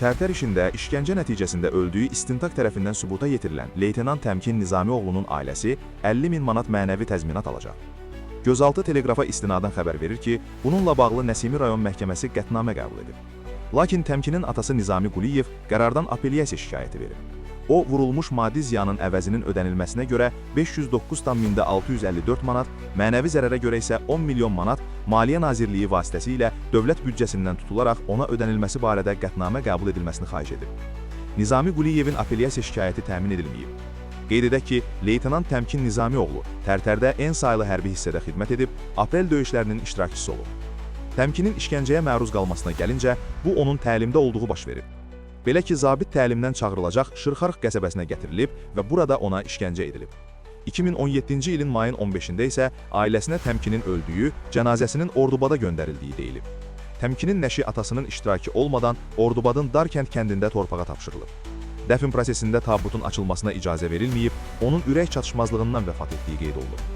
Tərtər işində işgəncə nəticəsində öldüyü istintaq tərəfindən sübuta yetirilən Leytenant Təmkin Nizamioğlunun ailəsi 50.000 manat mənəvi təzminat alacaq. Gözaltı teleqrafa istinadən xəbər verir ki, bununla bağlı Nəsimi rayon məhkəməsi qətnamə qəbul edib. Lakin Təmkinin atası Nizami Quliyev qərardan apellyasiya şikayəti verib. O, vurulmuş maddi ziyanın əvəzinin ödənilməsinə görə 509,654 manat, mənəvi zərərə görə isə 10 milyon manat Maliyyə Nazirliyi vasitəsilə dövlət büdcəsindən tutularaq ona ödənilməsi barədə qətnamə qəbul edilməsini xahiş edib. Nizami Quliyevin apellyasiya şikayəti təmin edilməyib. Qeyd edək ki, Leytenant Təmkin Nizamioğlu Tərtərdə en saylı hərbi hissədə xidmət edib, aprel döyüşlərinin iştirakçısı olub. Təmkinin işgəncəyə məruz qalmasına gəlincə, bu onun təlimdə olduğu baş verib. Belə ki, zabit təlimdən çağırılacaq Şırxarıq qəsəbəsinə gətirilib və burada ona işgəncə edilib. 2017-ci ilin mayın 15-də isə ailəsinə Təmkinin öldüyü, cənazəsinin Ordubada göndərildiyi deyilib. Təmkinin nəşi atasının iştirakı olmadan Ordubadın Darkənd kəndində torpağa tapşırılıb. Dəfn prosesində tabutun açılmasına icazə verilməyib, onun ürək çatışmazlığından vəfat etdiyi qeyd olunub.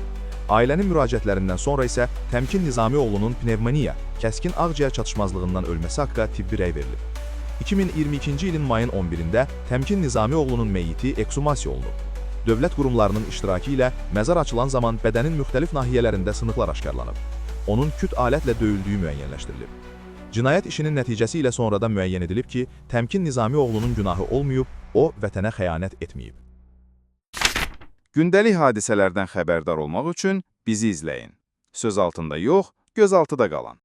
Ailənin müraciətlərindən sonra isə Təmkin Nizamioğlunun pnevmoniya, kəskin ağciyər çatışmazlığından ölməsi haqqında tibbi rəy verilib. 2022-ci ilin mayın 11-də Təmkin Nizamioğlunun meyiti ekshumasiya olunub. Dövlət qurumlarının iştirakı ilə məzar açılan zaman bədənin müxtəlif nahiyələrində sınıqlar aşkarlanıb. Onun küt alətlə döyüldüyü müəyyənləşdirilib. Cinayət işinin nəticəsi ilə sonradan müəyyən edilib ki, Təmkin Nizamioğlunun günahı olmayıb, o vətənə xəyanət etməyib. Gündəlik hadisələrdən xəbərdar olmaq üçün bizi izləyin. Söz altında yox, göz altıda qalın.